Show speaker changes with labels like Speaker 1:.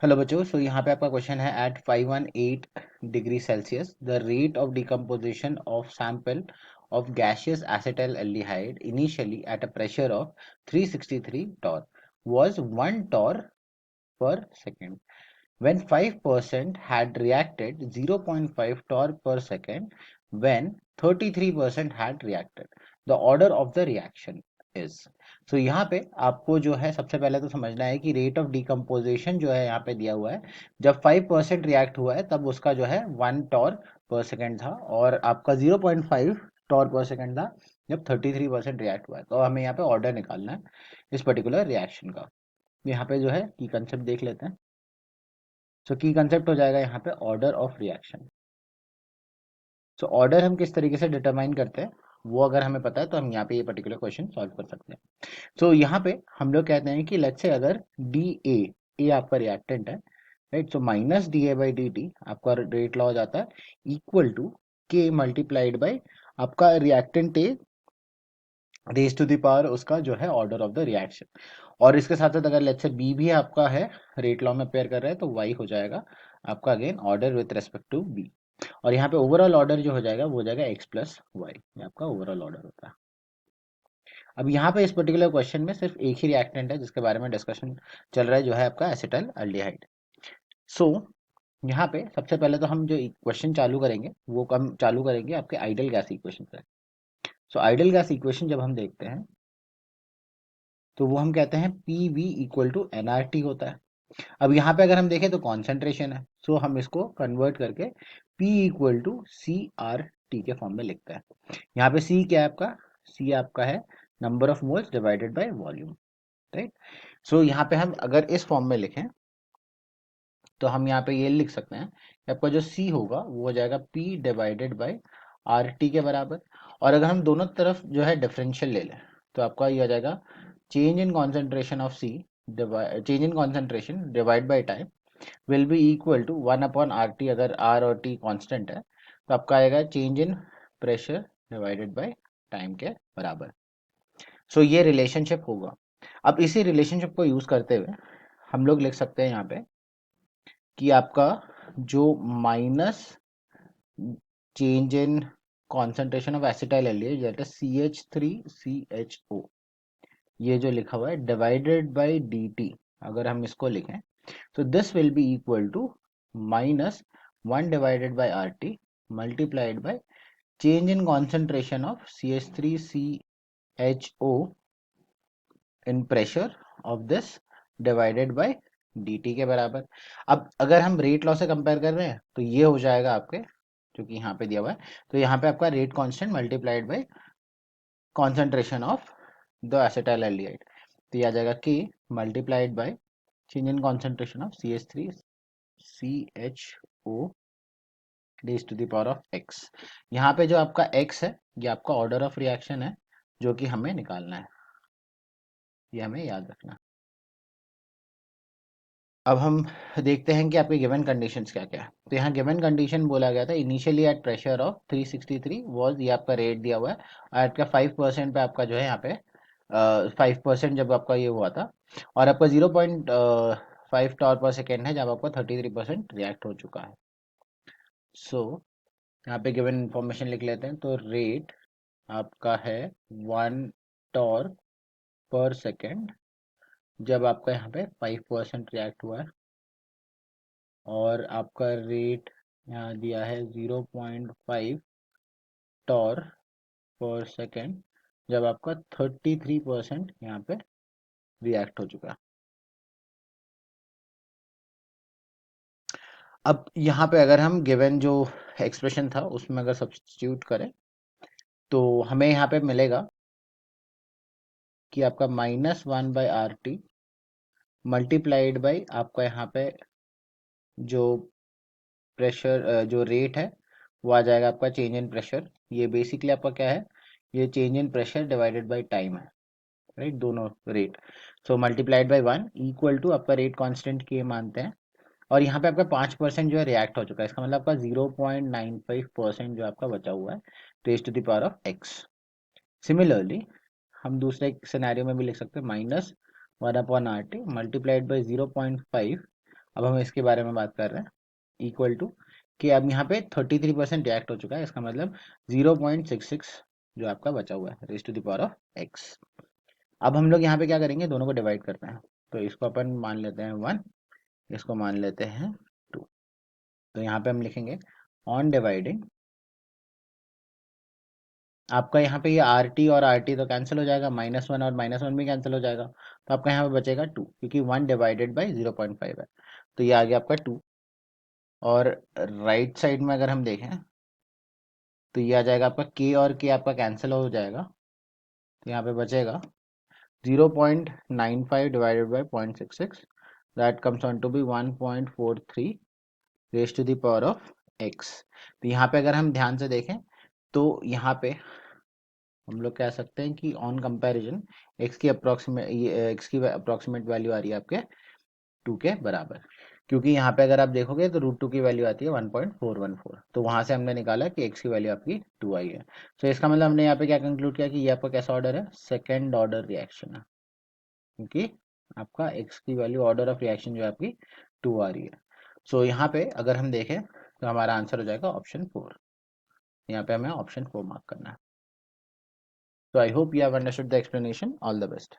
Speaker 1: Hello बच्चों, सो यहाँ पे आपका क्वेश्चन है at 518 degree Celsius the rate of decomposition of sample of gaseous acetaldehyde initially at a pressure of 363 torr was 1 torr per second. When 5% had reacted, 0.5 torr per second. When 33% had reacted, the order of the reaction is. सो यहाँ पे आपको जो है सबसे पहले तो समझना है कि रेट ऑफ डिकम्पोजिशन जो है यहाँ पे दिया हुआ है। जब 5% रिएक्ट हुआ है तब उसका जो है 1 टॉर पर सेकेंड था, और आपका 0.5 टॉर पर सेकेंड था जब 33% रिएक्ट हुआ है। तो हमें यहाँ पे ऑर्डर निकालना है इस पर्टिकुलर रिएक्शन का। यहाँ पे जो है की कंसेप्ट देख लेते हैं। सो की कंसेप्ट हो जाएगा यहाँ पे order of reaction. So order हम किस तरीके से डिटरमाइन करते हैं वो अगर हमें पता है तो हम यहाँ पे ये पर्टिकुलर क्वेश्चन सॉल्व कर सकते हैं। सो यहाँ पे हम लोग कहते हैं कि लेट्स से अगर डी ए आपका रिएक्टेंट है, right. So minus D A by D T आपका रेट लॉ हो जाता है equal to K multiplied by आपका reactant A raise to the power उसका जो है ऑर्डर ऑफ द रिएक्शन। और इसके साथ साथ अगर लेट्स से बी भी आपका है रेट लॉ में पेयर कर रहा है तो वाई हो जाएगा आपका again order with respect to B. और यहाँ पे ओवरऑल ऑर्डर जो हो जाएगा वो हो जाएगा एक्स प्लस वाई, ये आपका ओवरऑल ऑर्डर होता है। अब यहाँ पे इस पर्टिकुलर क्वेश्चन में सिर्फ एक ही रिएक्टेंट है जिसके बारे में डिस्कशन चल रहा है, जो है आपका एसिटल अल्डिहाइड। सो यहाँ पे सबसे पहले तो हम जो क्वेश्चन चालू करेंगे वो हम चालू करेंगे आपके आइडियल गैस इक्वेशन से। सो आइडियल गैस इक्वेशन जब हम देखते हैं तो वो हम कहते हैं P V equal to N R T होता है। अब यहाँ पे अगर हम देखें तो कॉन्सेंट्रेशन है, सो हम इसको कन्वर्ट करके P equal to C R T के फॉर्म में लिखते हैं। यहाँ पे C क्या है आपका? C आपका है number of moles divided by volume, right. So यहाँ पे हम अगर इस फॉर्म में लिखें तो हम यहाँ पे ये लिख सकते हैं कि आपका जो C होगा वो हो जाएगा P divided by are T के बराबर। और अगर हम दोनों तरफ जो है डिफरेंशियल ले लें तो आपका ये हो जाएगा change in concentration of C change in concentration divide by time will be equal to 1/RT। अगर R और T कांस्टेंट है तो आपका आएगा change in pressure divided by time के बराबर। सो ये रिलेशनशिप होगा। अब इसी रिलेशनशिप को यूज करते हुए हम लोग लिख सकते हैं यहाँ पे कि आपका जो minus change in concentration of acetyl aldehyde that is CH3CHO, ये जो लिखा हुआ है डिवाइडेड बाय dt, अगर हम इसको लिखें तो this will be equal to minus 1 divided by RT multiplied by change in concentration of CH3CHO in pressure of this divided by dt के बराबर। अब अगर हम रेट लॉ से कंपेयर कर रहे हैं तो ये हो जाएगा आपके, क्योंकि यहाँ पे दिया हुआ है तो यहाँ पे आपका rate constant multiplied by concentration of the acetyl aldehyde, तो ये आ जाएगा K multiplied by change in concentration of CH3CHO raise to the power of x। यहाँ पे जो आपका x है ये आपका ऑर्डर ऑफ रिएक्शन है जो कि हमें निकालना है, ये हमें याद रखना है। अब हम देखते हैं कि आपके गिवन कंडीशंस क्या क्या है। तो यहाँ गिवन कंडीशन बोला गया था initially at pressure of 363 was, ये आपका रेट दिया हुआ है। और आपका 5% पे आपका जो है यहाँ पे 5% जब आपका ये हुआ था, और आपका 0.5 टॉर पर सेकेंड है जब आपका 33% रिएक्ट हो चुका है। सो यहाँ पे गिवन इंफॉर्मेशन लिख लेते हैं। तो रेट आपका है 1 टॉर पर सेकेंड जब आपका यहाँ पे 5% रिएक्ट हुआ है, और आपका रेट यहाँ दिया है 0.5 टॉर पर सेकेंड जब आपका 33% यहाँ पे रिएक्ट हो चुका है। अब यहाँ पे अगर हम गिवन जो एक्सप्रेशन था उसमें अगर सब्स्टिट्यूट करें तो हमें यहाँ पे मिलेगा कि आपका -1/RT मल्टीप्लाइड बाई आपका यहाँ पे जो प्रेशर जो रेट है वो आ जाएगा आपका चेंज इन प्रेशर। ये बेसिकली आपका क्या है, ये change in pressure divided by time है, राइट, दोनों rate. So multiplied by 1 equal to आपका रेट कांस्टेंट के मानते हैं, और यहाँ पे आपका 5% जो है रिएक्ट हो चुका है, इसका मतलब आपका 0.95% जो आपका बचा हुआ है raise to the power of x। Similarly हम दूसरे सिनेरियो में भी लिख सकते हैं -1/RT मल्टीप्लाइड बाई 0.5 अब हम इसके बारे में बात कर रहे हैं, इक्वल टू कि अब यहाँ पे 33% रिएक्ट हो चुका है, इसका मतलब 0.66 जो आपका बचा हुआ है raise to the power of x. अब हम लोग यहाँ पे क्या करेंगे, दोनों को डिवाइड करते हैं, तो इसको अपन मान लेते हैं 1, इसको मान लेते हैं 2। तो यहाँ पे हम लिखेंगे ऑन डिवाइडिंग, आपका यहाँ पे ये आर टी और आर टी तो कैंसिल हो जाएगा, -1 और -1 भी कैंसिल हो जाएगा, तो आपका यहाँ पे बचेगा 2, क्योंकि 1 डिवाइडेड बाई 0.5 है, तो ये आ गया आपका 2। और राइट साइड में अगर हम देखें तो ये आ जाएगा आपका k, और k आपका कैंसिल हो जाएगा, तो यहाँ पे बचेगा 0.95 divided by 0.66, that comes on to be 1.43 raise to the power of x। तो यहाँ पे अगर हम ध्यान से देखें तो यहाँ पे हम लोग कह सकते हैं कि ऑन कंपैरिजन एक्स की अप्रोक्सीमेट वैल्यू आ रही है आपके 2 के बराबर, क्योंकि यहाँ पे अगर आप देखोगे तो √2 की वैल्यू आती है 1.414, तो वहां से हमने निकाला कि x की वैल्यू आपकी 2 आई है। तो इसका मतलब हमने यहाँ पे क्या कंक्लूड किया कि ये आपका कैसा ऑर्डर है, सेकेंड ऑर्डर रिएक्शन है, क्योंकि आपका x की वैल्यू ऑर्डर ऑफ रिएक्शन जो है आपकी 2 आ रही है। सो यहाँ पे अगर हम देखें तो हमारा आंसर हो जाएगा ऑप्शन 4, यहाँ पे हमें ऑप्शन 4 मार्क करना है। So I hope you have understood the explanation. All the best.